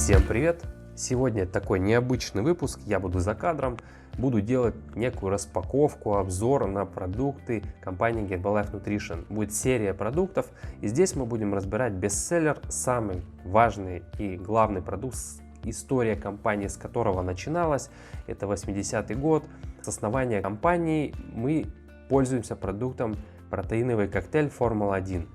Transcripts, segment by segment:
Всем привет! Сегодня такой необычный выпуск, я буду за кадром, буду делать некую распаковку, обзор на продукты компании Herbalife Nutrition. Будет серия продуктов, и здесь мы будем разбирать бестселлер, самый важный и главный продукт, история компании, с которого начиналась, это 80-й год. С основания компании мы пользуемся продуктом протеиновый коктейль Формула-1.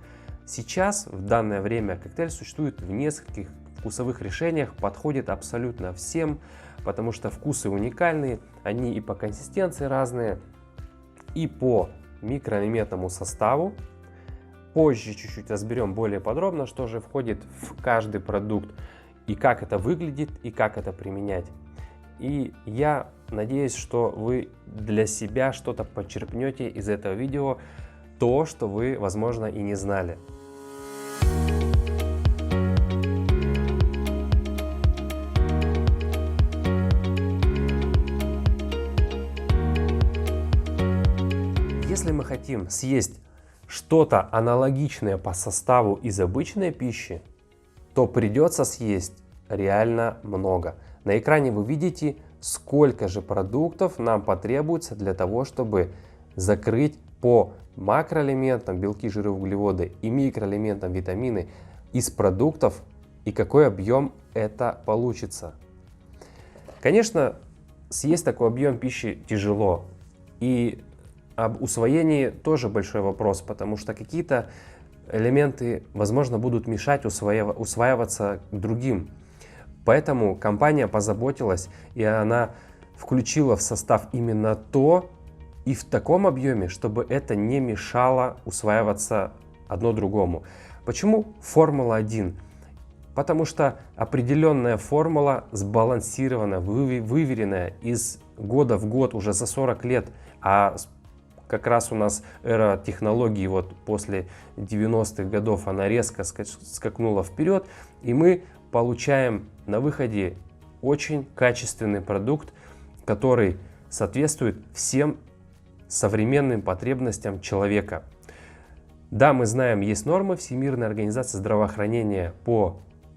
Сейчас, в данное время, коктейль существует в нескольких вкусовых решениях, подходит абсолютно всем, потому что вкусы уникальные, они и по консистенции разные, и по микроэлементному составу. Позже чуть-чуть разберем более подробно, что же входит в каждый продукт, и как это выглядит, и как это применять. И я надеюсь, что вы для себя что-то почерпнете из этого видео, то, что вы, возможно, и не знали. Если мы хотим съесть что-то аналогичное по составу из обычной пищи, то придется съесть реально много. На экране вы видите, сколько же продуктов нам потребуется для того, чтобы закрыть по макроэлементам белки, жиры, углеводы и микроэлементам витамины из продуктов, и какой объем это получится. Конечно, съесть такой объем пищи тяжело, и об усвоении тоже большой вопрос, потому что какие-то элементы, возможно, будут мешать усваиваться другим. Поэтому компания позаботилась, и она включила в состав именно то и в таком объеме, чтобы это не мешало усваиваться одно другому. Почему Формула-1? Потому что определенная формула сбалансированная, выверенная из года в год уже за 40 лет, а как раз у нас эра технологий, вот после 90-х годов она резко скакнула вперед, и мы получаем на выходе очень качественный продукт, который соответствует всем современным потребностям человека. Да, мы знаем, есть нормы Всемирной организации здравоохранения по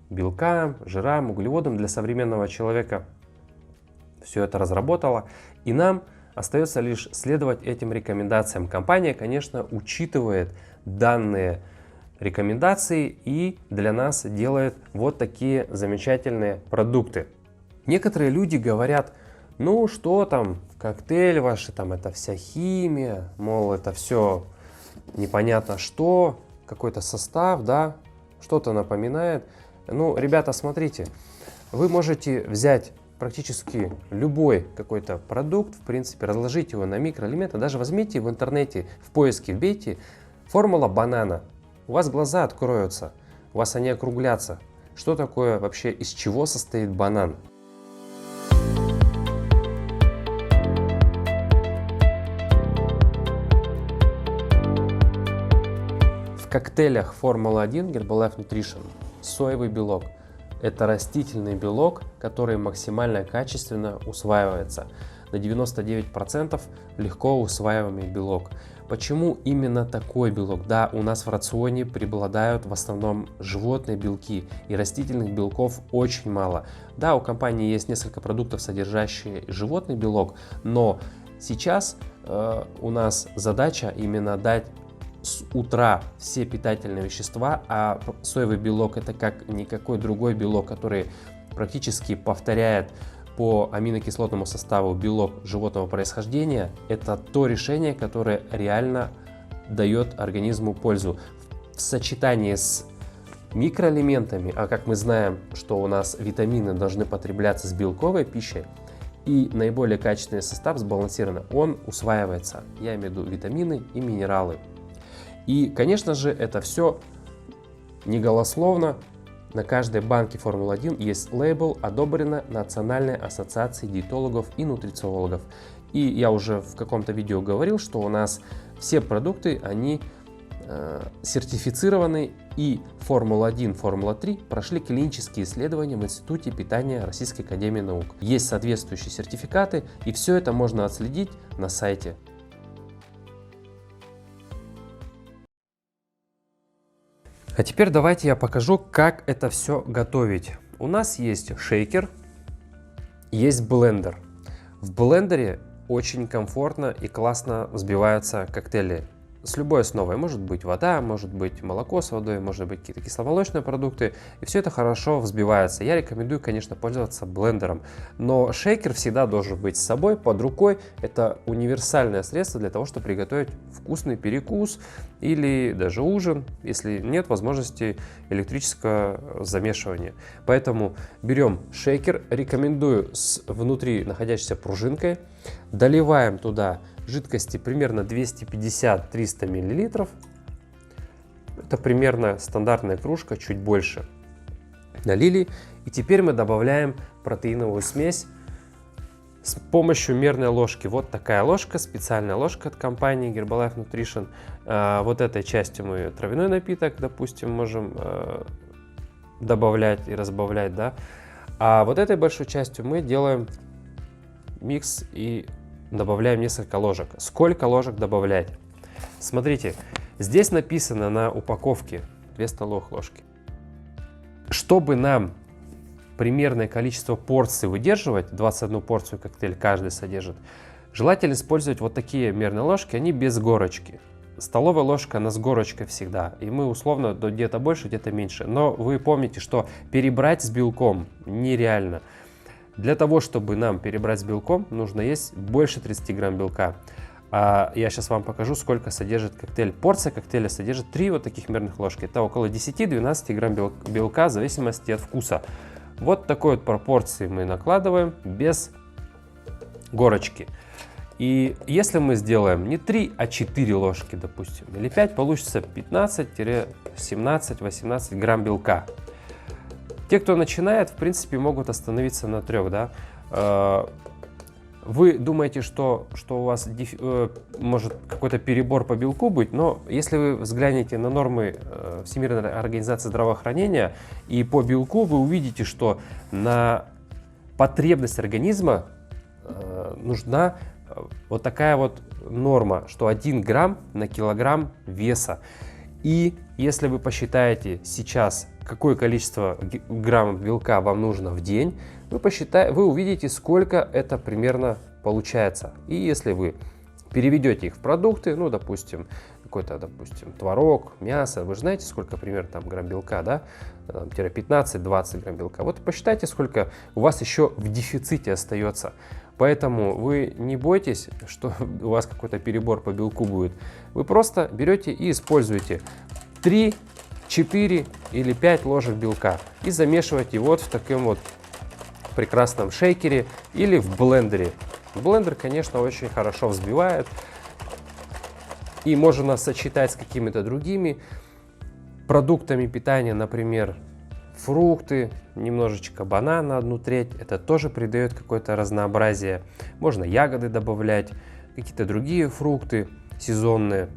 белкам, жирам, углеводам для современного человека. Все это разработала, и нам остается лишь следовать этим рекомендациям. Компания, конечно, учитывает данные рекомендации и для нас делает вот такие замечательные продукты. Некоторые люди говорят, ну что там, коктейль ваши, там это вся химия, мол, это все непонятно что, какой-то состав, да, что-то напоминает. Ну, ребята, смотрите, вы можете взять практически любой какой-то продукт, в принципе, разложить его на микроэлементы, даже возьмите в интернете, в поиске вбейте формула банана, у вас глаза откроются, у вас они округлятся. Что такое вообще, из чего состоит банан? В коктейлях Формула-1 Herbalife Nutrition соевый белок. Это растительный белок, который максимально качественно усваивается. На 99% легко усваиваемый белок. Почему именно такой белок? Да, у нас в рационе преобладают в основном животные белки, и растительных белков очень мало. Да, у компании есть несколько продуктов, содержащие животный белок, но сейчас у нас задача именно дать с утра все питательные вещества, а соевый белок это как никакой другой белок, который практически повторяет по аминокислотному составу белок животного происхождения. Это то решение, которое реально дает организму пользу. В сочетании с микроэлементами, а как мы знаем, что у нас витамины должны потребляться с белковой пищей, и наиболее качественный состав сбалансированный, он усваивается. Я имею в виду витамины и минералы. И, конечно же, это все не голословно. На каждой банке Формулы-1 есть лейбл «Одобрено Национальной ассоциацией диетологов и нутрициологов». И я уже в каком-то видео говорил, что у нас все продукты, они сертифицированы, и Формула-1, Формула-3 прошли клинические исследования в Институте питания Российской академии наук. Есть соответствующие сертификаты, и все это можно отследить на сайте. А теперь давайте я покажу, как это все готовить. У нас есть шейкер, есть блендер. В блендере очень комфортно и классно взбиваются коктейли с любой основой. Может быть вода, может быть молоко с водой, может быть какие-то кисломолочные продукты. И все это хорошо взбивается. Я рекомендую, конечно, пользоваться блендером. Но шейкер всегда должен быть с собой, под рукой. Это универсальное средство для того, чтобы приготовить вкусный перекус или даже ужин, если нет возможности электрического замешивания. Поэтому берем шейкер, рекомендую с внутри находящейся пружинкой, доливаем туда жидкости примерно 250-300 мл. Это примерно стандартная кружка, чуть больше. Налили. И теперь мы добавляем протеиновую смесь с помощью мерной ложки. Вот такая ложка, специальная ложка от компании Herbalife Nutrition. Вот этой частью мы травяной напиток, допустим, можем добавлять и разбавлять, да. А вот этой большой частью мы делаем микс и добавляем несколько ложек. Сколько ложек добавлять? Смотрите, здесь написано на упаковке 2 столовых ложки. Чтобы нам примерное количество порций выдерживать, 21 порцию коктейль каждый содержит, желательно использовать вот такие мерные ложки, они без горочки. Столовая ложка, она с горочкой всегда, и мы условно где-то больше, где-то меньше. Но вы помните, что перебрать с белком нереально. Для того, чтобы нам перебрать с белком, нужно есть больше 30 грамм белка. Я сейчас вам покажу, сколько содержит коктейль. Порция коктейля содержит 3 вот таких мерных ложки. Это около 10-12 грамм белка, в зависимости от вкуса. Вот такой вот пропорции мы накладываем без горочки. И если мы сделаем не 3, а 4 ложки, допустим, или 5, получится 15-17-18 грамм белка. Те, кто начинает, в принципе, могут остановиться на 3, да. Вы думаете, что у вас может какой-то перебор по белку быть, но если вы взглянете на нормы Всемирной организации здравоохранения и по белку, вы увидите, что на потребность организма нужна вот такая вот норма, что 1 грамм на килограмм веса. И если вы посчитаете сейчас, какое количество граммов белка вам нужно в день, вы увидите, сколько это примерно получается. И если вы переведете их в продукты, ну, допустим, творог, мясо, вы же знаете, сколько примерно там грамм белка, да, 15-20 грамм белка. Вот посчитайте, сколько у вас еще в дефиците остается. Поэтому вы не бойтесь, что у вас какой-то перебор по белку будет. Вы просто берете и используете 3, 4 или 5 ложек белка и замешиваете вот в таком вот прекрасном шейкере или в блендере. Блендер, конечно, очень хорошо взбивает и можно сочетать с какими-то другими продуктами питания, например, фрукты, немножечко банана, 1/3, это тоже придает какое-то разнообразие. Можно ягоды добавлять, какие-то другие фрукты сезонные.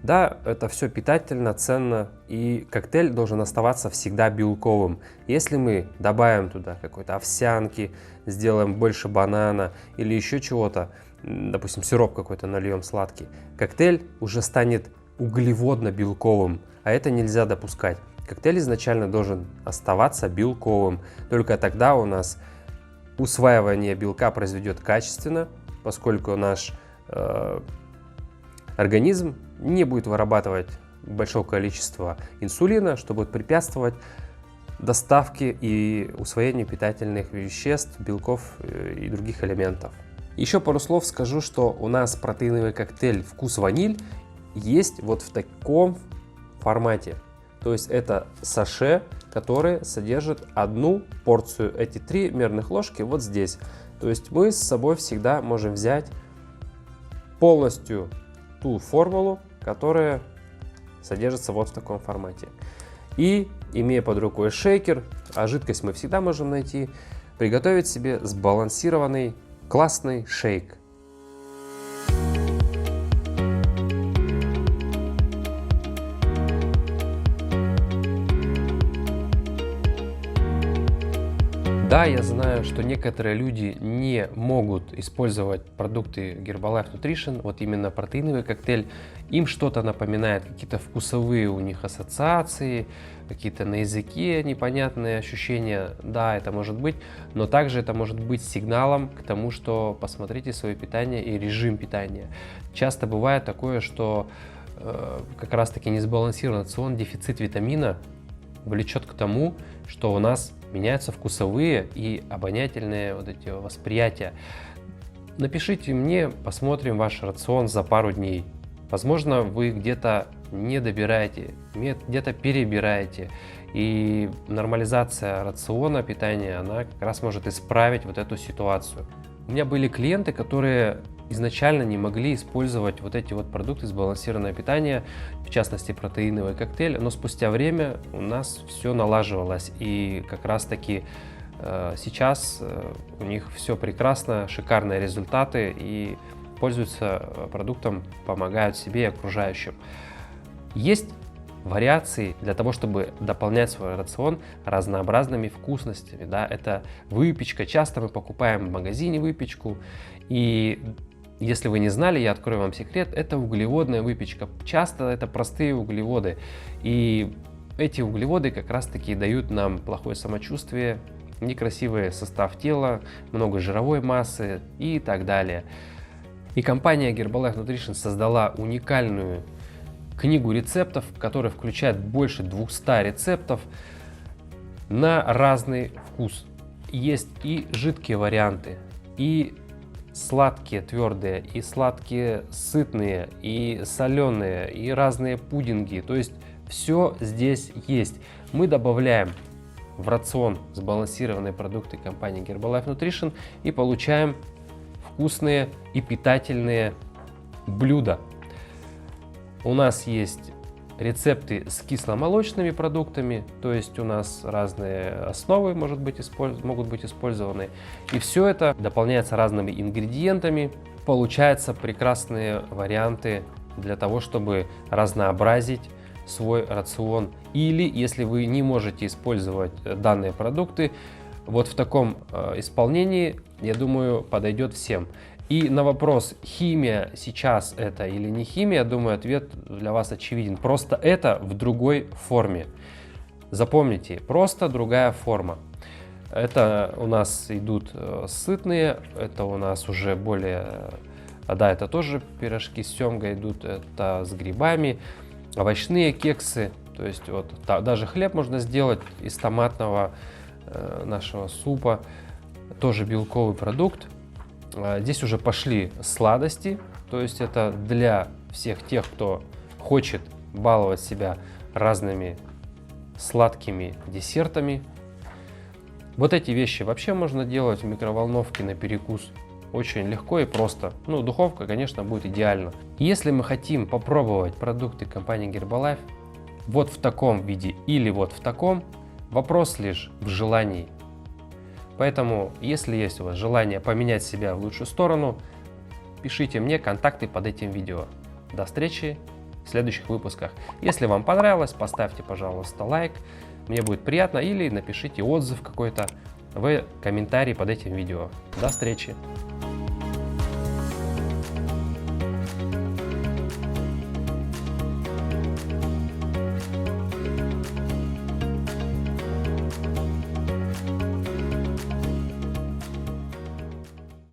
Да, это все питательно, ценно, и коктейль должен оставаться всегда белковым. Если мы добавим туда какой-то овсянки, сделаем больше банана или еще чего-то, допустим, сироп какой-то нальем сладкий, коктейль уже станет углеводно-белковым, а это нельзя допускать. Коктейль изначально должен оставаться белковым, только тогда у нас усваивание белка произведет качественно, поскольку наш организм не будет вырабатывать большое количество инсулина, что будет препятствовать доставке и усвоению питательных веществ, белков и других элементов. Еще пару слов скажу, что у нас протеиновый коктейль «Вкус ваниль» есть вот в таком формате. То есть это саше, который содержит 1 порцию, эти 3 мерных ложки вот здесь. То есть мы с собой всегда можем взять полностью ту формулу, которая содержится вот в таком формате. И, имея под рукой шейкер, а жидкость мы всегда можем найти, приготовить себе сбалансированный классный шейк. Да, я знаю, что некоторые люди не могут использовать продукты Herbalife Nutrition, вот именно протеиновый коктейль. Им что-то напоминает, какие-то вкусовые у них ассоциации, какие-то на языке непонятные ощущения, да, это может быть, но также это может быть сигналом к тому, что посмотрите свое питание и режим питания. Часто бывает такое, что как раз-таки несбалансированный рацион, дефицит витамина влечет к тому, что у нас меняются вкусовые и обонятельные вот эти восприятия. Напишите мне, посмотрим ваш рацион за пару дней. Возможно, вы где-то не добираете, где-то перебираете. И нормализация рациона питания, она как раз может исправить вот эту ситуацию. У меня были клиенты, которые изначально не могли использовать вот эти вот продукты сбалансированное питание, в частности протеиновый коктейль, но спустя время у нас все налаживалось, и как раз таки сейчас у них все прекрасно, шикарные результаты, и пользуются продуктом, помогают себе и окружающим. Есть вариации для того, чтобы дополнять свой рацион разнообразными вкусностями. Да? Это выпечка. Часто мы покупаем в магазине выпечку, и если вы не знали, я открою вам секрет, это углеводная выпечка. Часто это простые углеводы, и эти углеводы как раз таки дают нам плохое самочувствие, некрасивый состав тела, много жировой массы и так далее. И компания Herbalife Nutrition создала уникальную книгу рецептов, которая включает больше 200 рецептов на разный вкус. Есть и жидкие варианты, и сладкие твердые, и сладкие сытные, и соленые, и разные пудинги. То есть все здесь есть. Мы добавляем в рацион сбалансированные продукты компании Herbalife Nutrition и получаем вкусные и питательные блюда. У нас есть рецепты с кисломолочными продуктами, то есть у нас разные основы могут быть использованы. И все это дополняется разными ингредиентами. Получаются прекрасные варианты для того, чтобы разнообразить свой рацион. Или, если вы не можете использовать данные продукты, вот в таком исполнении, я думаю, подойдет всем. И на вопрос, химия сейчас это или не химия, думаю, ответ для вас очевиден. Просто это в другой форме. Запомните, просто другая форма. Это у нас идут сытные, это у нас уже более, да, это тоже пирожки с семгой идут, это с грибами, овощные кексы. То есть вот даже хлеб можно сделать из томатного нашего супа, тоже белковый продукт. Здесь уже пошли сладости, то есть это для всех тех, кто хочет баловать себя разными сладкими десертами. Вот эти вещи вообще можно делать в микроволновке на перекус. Очень легко и просто. Ну, духовка, конечно, будет идеально. Если мы хотим попробовать продукты компании Herbalife вот в таком виде или вот в таком, вопрос лишь в желании. Поэтому, если есть у вас желание поменять себя в лучшую сторону, пишите мне, контакты под этим видео. До встречи в следующих выпусках. Если вам понравилось, поставьте, пожалуйста, лайк. Мне будет приятно. Или напишите отзыв какой-то в комментарии под этим видео. До встречи!